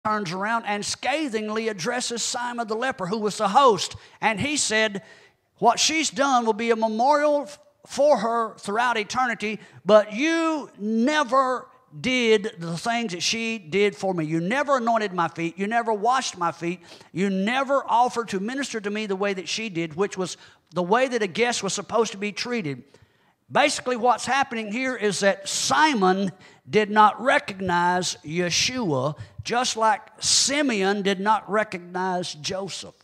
turns around and scathingly addresses Simon the leper, who was the host. And he said, what she's done will be a memorial for her throughout eternity, but you never did the things that she did for me. You never anointed my feet. You never washed my feet. You never offered to minister to me the way that she did, which was the way that a guest was supposed to be treated. Basically, what's happening here is that Simon did not recognize Yeshua, just like Simeon did not recognize Joseph.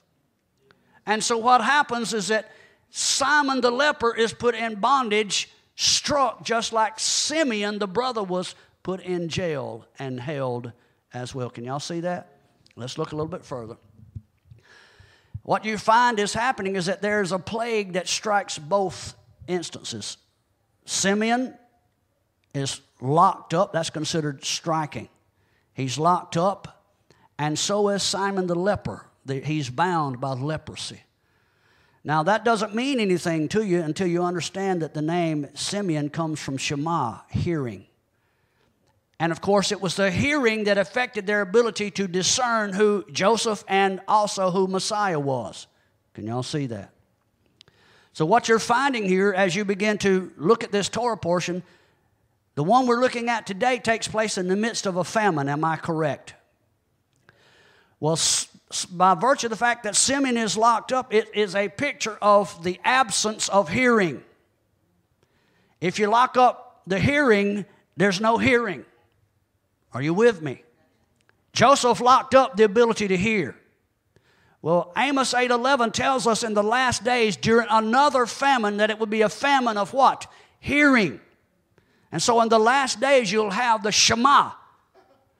And so what happens is that Simon the leper is put in bondage, struck, just like Simeon the brother was put in jail and held as well. Can y'all see that? Let's look a little bit further. What you find is happening is that there's a plague that strikes both instances. Simeon is locked up. That's considered striking. He's locked up, and so is Simon the leper. He's bound by leprosy. Now, that doesn't mean anything to you until you understand that the name Simeon comes from Shema, hearing. And, of course, it was the hearing that affected their ability to discern who Joseph and also who Messiah was. Can y'all see that? So what you're finding here as you begin to look at this Torah portion, the one we're looking at today takes place in the midst of a famine. Am I correct? Well, by virtue of the fact that Simeon is locked up, it is a picture of the absence of hearing. If you lock up the hearing, there's no hearing. Are you with me? Joseph locked up the ability to hear. Well, Amos 8:11 tells us in the last days during another famine that it would be a famine of what? Hearing. And so in the last days you'll have the Shema.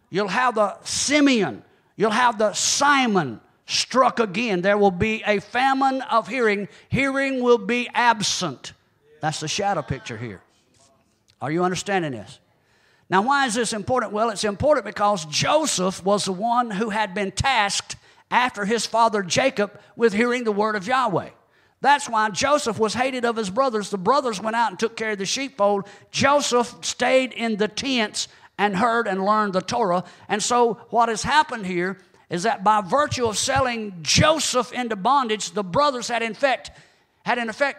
You'll have the Simeon. You'll have the Simon struck again. There will be a famine of hearing. Hearing will be absent. That's the shadow picture here. Are you understanding this? Now, why is this important? Well, it's important because Joseph was the one who had been tasked after his father Jacob with hearing the word of Yahweh. That's why Joseph was hated of his brothers. The brothers went out and took care of the sheepfold. Joseph stayed in the tents and heard and learned the Torah. And so what has happened here is that by virtue of selling Joseph into bondage, the brothers had in effect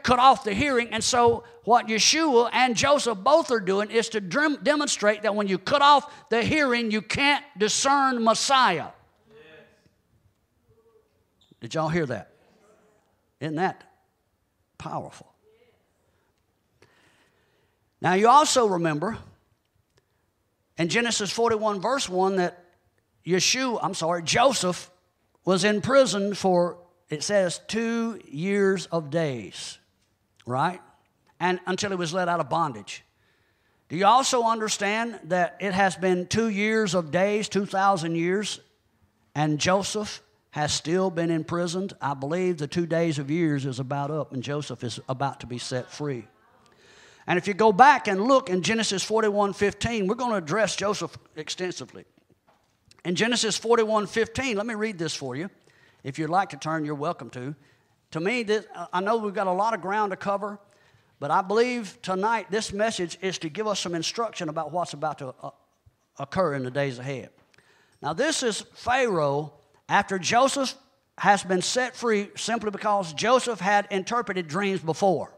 cut off the hearing. And so what Yeshua and Joseph both are doing is to demonstrate that when you cut off the hearing, you can't discern Messiah. Yes. Did y'all hear that? Isn't that powerful? Now you also remember in Genesis 41 verse 1 that Joseph was in prison for, it says, 2 years of days, right? And until he was let out of bondage. Do you also understand that it has been 2 years of days, 2,000 years, and Joseph has still been imprisoned? I believe the 2 days of years is about up, and Joseph is about to be set free. And if you go back and look in Genesis 41:15, we're going to address Joseph extensively. In Genesis 41:15, let me read this for you. If you'd like to turn, you're welcome to. To me, I know we've got a lot of ground to cover, but I believe tonight this message is to give us some instruction about what's about to occur in the days ahead. Now, this is Pharaoh after Joseph has been set free simply because Joseph had interpreted dreams before.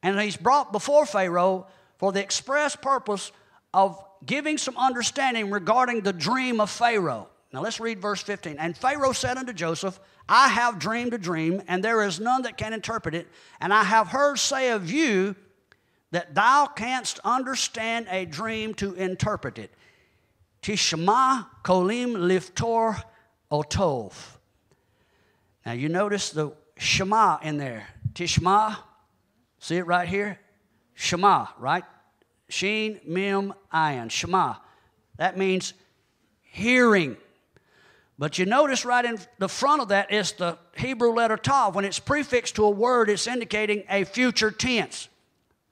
And he's brought before Pharaoh for the express purpose of giving some understanding regarding the dream of Pharaoh. Now let's read verse 15. And Pharaoh said unto Joseph, I have dreamed a dream, and there is none that can interpret it. And I have heard say of you that thou canst understand a dream to interpret it. Tishma kolim liftor otov. Now you notice the Shema in there. Tishma, see it right here? Shema, right? Sheen, mem, ayin. Shema. That means hearing. But you notice right in the front of that is the Hebrew letter tav. When it's prefixed to a word, it's indicating a future tense.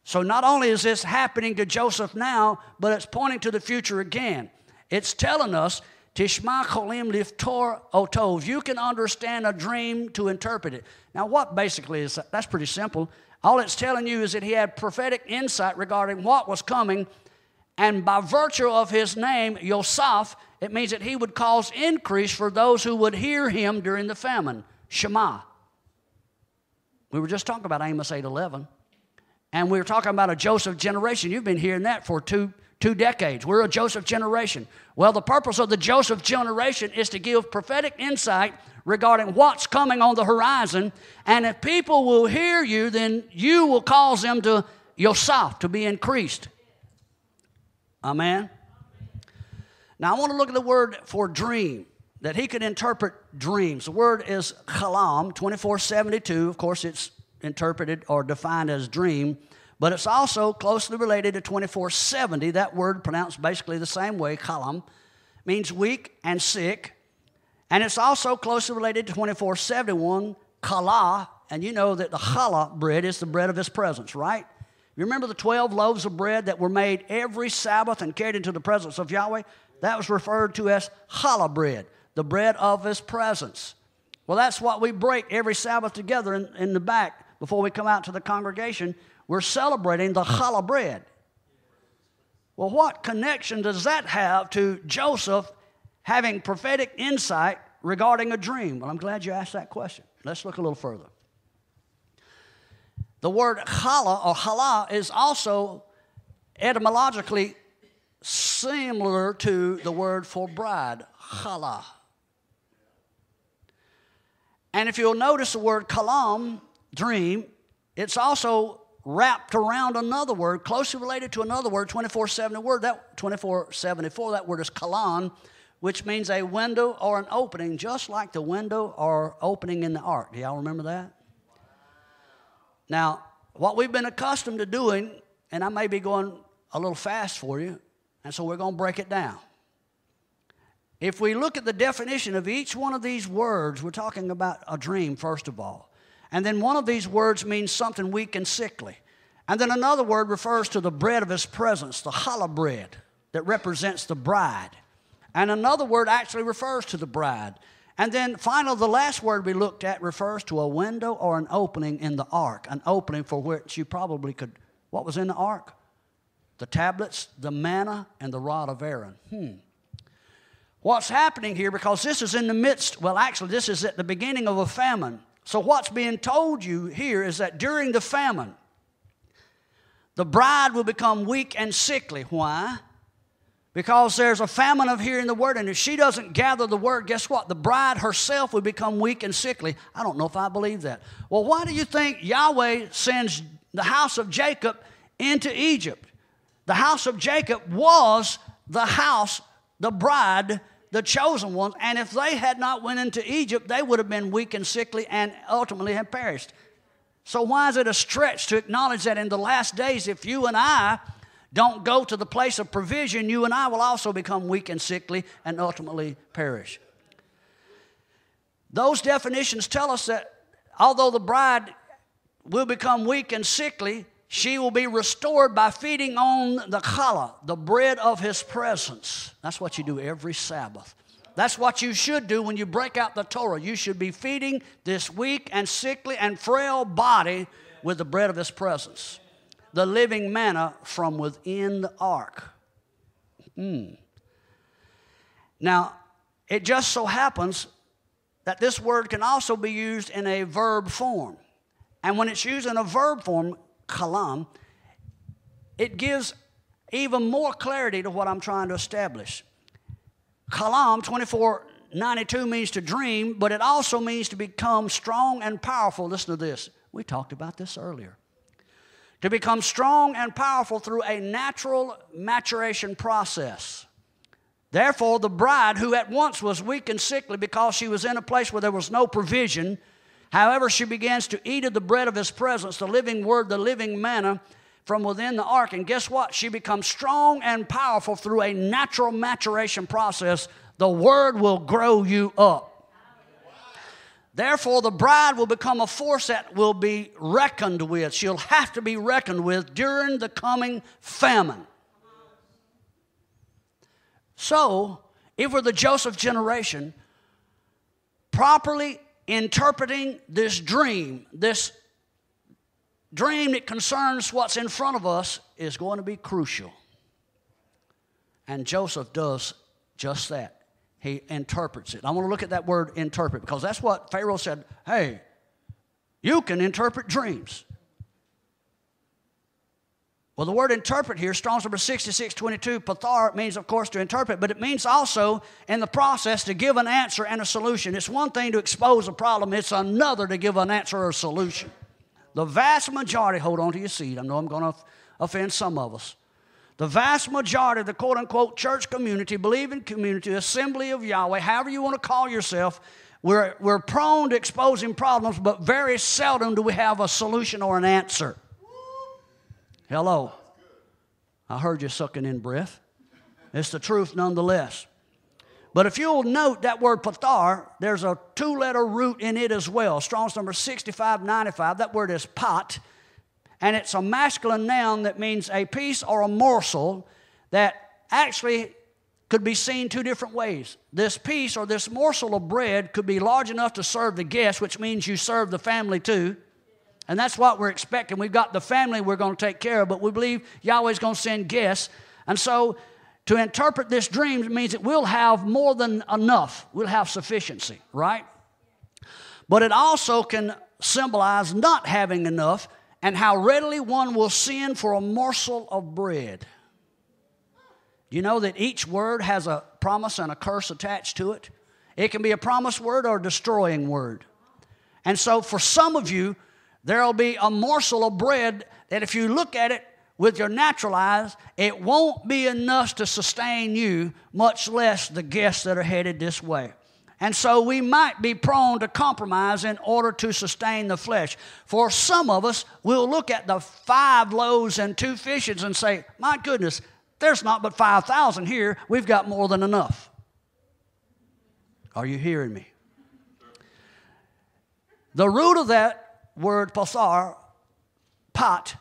So not only is this happening to Joseph now, but it's pointing to the future again. It's telling us, Tishma kolim liftor otov. You can understand a dream to interpret it. Now what basically is that? That's pretty simple. All it's telling you is that he had prophetic insight regarding what was coming, And by virtue of his name, Yosef, it means that he would cause increase for those who would hear him during the famine. Shema. We were just talking about Amos 8:11. And we were talking about a Joseph generation. You've been hearing that for two decades. We're a Joseph generation. Well, the purpose of the Joseph generation is to give prophetic insight regarding what's coming on the horizon. And if people will hear you, then you will cause them to, Yosef, to be increased. Amen? Now, I want to look at the word for dream, that he could interpret dreams. The word is chalam, 2472. Of course, it's interpreted or defined as dream, but it's also closely related to 2470. That word pronounced basically the same way, chalam, means weak and sick. And it's also closely related to 2471, challah, and you know that the challah bread is the bread of his presence, right? You remember the 12 loaves of bread that were made every Sabbath and carried into the presence of Yahweh? That was referred to as challah bread, the bread of his presence. Well, that's what we break every Sabbath together in the back before we come out to the congregation. We're celebrating the challah bread. Well, what connection does that have to Joseph having prophetic insight regarding a dream? Well, I'm glad you asked that question. Let's look a little further. The word challah or challah is also etymologically similar to the word for bride, challah. And if you'll notice the word kalam, dream, it's also wrapped around another word, closely related to another word, 2470 word. That 2474, that word is kalan, which means a window or an opening, just like the window or opening in the ark. Do y'all remember that? Now, what we've been accustomed to doing, and I may be going a little fast for you, and so we're going to break it down. If we look at the definition of each one of these words, we're talking about a dream, first of all. And then one of these words means something weak and sickly. And then another word refers to the bread of his presence, the challah bread that represents the bride. And another word actually refers to the bride. And then finally, the last word we looked at refers to a window or an opening in the ark, an opening for which you probably could, what was in the ark? The tablets, the manna, and the rod of Aaron. What's happening here, because this is in the midst, well, actually, this is at the beginning of a famine. So what's being told you here is that during the famine, the bride will become weak and sickly. Why? Because there's a famine of hearing the word, and if she doesn't gather the word, guess what? The bride herself will become weak and sickly. I don't know if I believe that. Well, why do you think Yahweh sends the house of Jacob into Egypt? The house of Jacob was the house, the bride, the chosen ones, and if they had not went into Egypt, they would have been weak and sickly and ultimately have perished. So why is it a stretch to acknowledge that in the last days, if you and I don't go to the place of provision, you and I will also become weak and sickly and ultimately perish? Those definitions tell us that although the bride will become weak and sickly, she will be restored by feeding on the challah, the bread of his presence. That's what you do every Sabbath. That's what you should do when you break out the Torah. You should be feeding this weak and sickly and frail body with the bread of his presence, the living manna from within the ark. Now, it just so happens that this word can also be used in a verb form. And when it's used in a verb form, kalam, it gives even more clarity to what I'm trying to establish. Kalam, 2492, means to dream, but it also means to become strong and powerful. Listen to this. We talked about this earlier. To become strong and powerful through a natural maturation process. Therefore, the bride, who at once was weak and sickly because she was in a place where there was no provision, however, she begins to eat of the bread of his presence, the living word, the living manna from within the ark. And guess what? She becomes strong and powerful through a natural maturation process. The word will grow you up. Therefore, the bride will become a force that will be reckoned with. She'll have to be reckoned with during the coming famine. So, if we're the Joseph generation, properly interpreting this dream that concerns what's in front of us is going to be crucial. And Joseph does just that. He interprets it. I want to look at that word interpret, because that's what Pharaoh said. Hey, you can interpret dreams. Well, the word interpret here, Strong's number 6622, pathar, means, of course, to interpret, but it means also, in the process, to give an answer and a solution. It's one thing to expose a problem. It's another to give an answer or a solution. The vast majority, hold on to your seat. I know I'm going to offend some of us. The vast majority of the quote-unquote church community, believing community, assembly of Yahweh, however you want to call yourself, we're prone to exposing problems, but very seldom do we have a solution or an answer. Hello. I heard you sucking in breath. It's the truth nonetheless. But if you'll note that word pathar, there's a 2-letter root in it as well. Strong's number 6595. That word is pat. And it's a masculine noun that means a piece or a morsel that actually could be seen 2 different ways. This piece or this morsel of bread could be large enough to serve the guest, which means you serve the family too. And that's what we're expecting. We've got the family we're going to take care of, but we believe Yahweh's going to send guests. And so to interpret this dream means that we'll have more than enough. We'll have sufficiency, right? But it also can symbolize not having enough and how readily one will sin for a morsel of bread. You know that each word has a promise and a curse attached to it? It can be a promise word or a destroying word. And so for some of you, there will be a morsel of bread that if you look at it with your natural eyes, it won't be enough to sustain you, much less the guests that are headed this way. And so we might be prone to compromise in order to sustain the flesh. For some of us, we'll look at the 5 loaves and 2 fishes and say, my goodness, there's not but 5,000 here. We've got more than enough. Are you hearing me? The root of that word pathar, pat,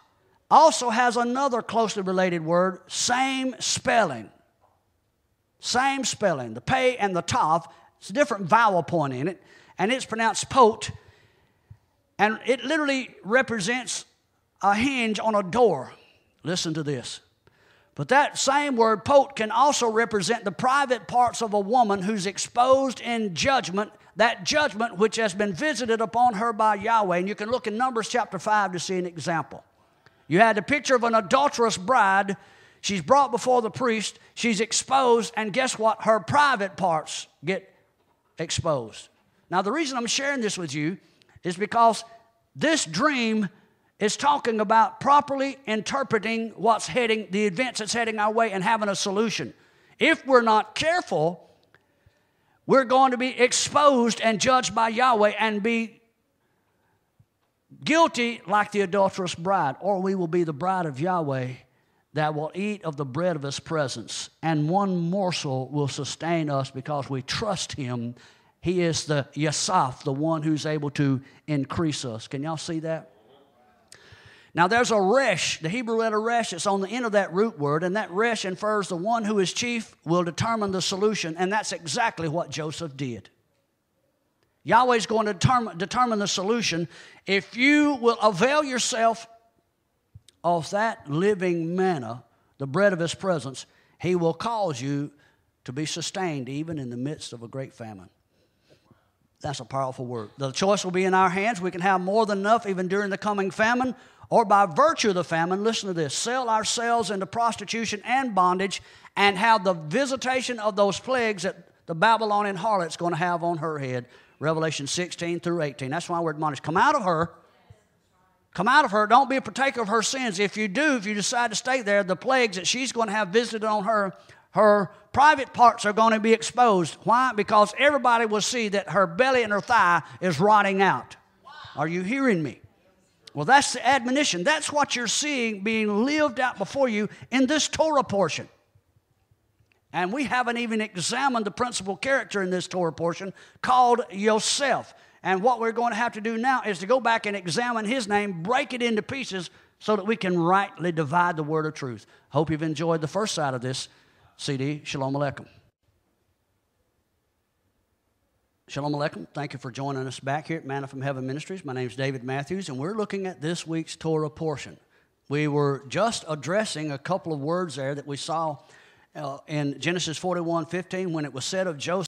also has another closely related word, same spelling. Same spelling. The pei and the tav, it's a different vowel point in it, and it's pronounced pot, and it literally represents a hinge on a door. Listen to this. But that same word, pot, can also represent the private parts of a woman who's exposed in judgment, that judgment which has been visited upon her by Yahweh. And you can look in Numbers chapter 5 to see an example. You had the picture of an adulterous bride. She's brought before the priest. She's exposed, and guess what? Her private parts get exposed. Now, the reason I'm sharing this with you is because this dream is talking about properly interpreting what's heading, the events that's heading our way, and having a solution. If we're not careful, we're going to be exposed and judged by Yahweh and be guilty like the adulterous bride, or we will be the bride of Yahweh that will eat of the bread of His presence, and one morsel will sustain us because we trust Him. He is the Yasaf, the one who's able to increase us. Can y'all see that? Now there's a resh, the Hebrew letter resh, that's on the end of that root word, and that resh infers the one who is chief will determine the solution, and that's exactly what Joseph did. Yahweh's going to determine the solution. If you will avail yourself of that living manna, the bread of His presence, He will cause you to be sustained even in the midst of a great famine. That's a powerful word. The choice will be in our hands. We can have more than enough even during the coming famine, or by virtue of the famine, listen to this, sell ourselves into prostitution and bondage and have the visitation of those plagues that the Babylonian harlot's going to have on her head. Revelation 16 through 18. That's why we're admonished. Come out of her. Come out of her. Don't be a partaker of her sins. If you do, if you decide to stay there, the plagues that she's going to have visited on her, her private parts are going to be exposed. Why? Because everybody will see that her belly and her thigh is rotting out. Are you hearing me? Well, that's the admonition. That's what you're seeing being lived out before you in this Torah portion. And we haven't even examined the principal character in this Torah portion called Yosef. And what we're going to have to do now is to go back and examine his name, break it into pieces so that we can rightly divide the word of truth. Hope you've enjoyed the first side of this CD. Shalom Aleichem. Shalom Aleichem. Thank you for joining us back here at Manna from Heaven Ministries. My name is David Matthews, and we're looking at this week's Torah portion. We were just addressing a couple of words there that we saw in Genesis 41:15, when it was said of Joseph,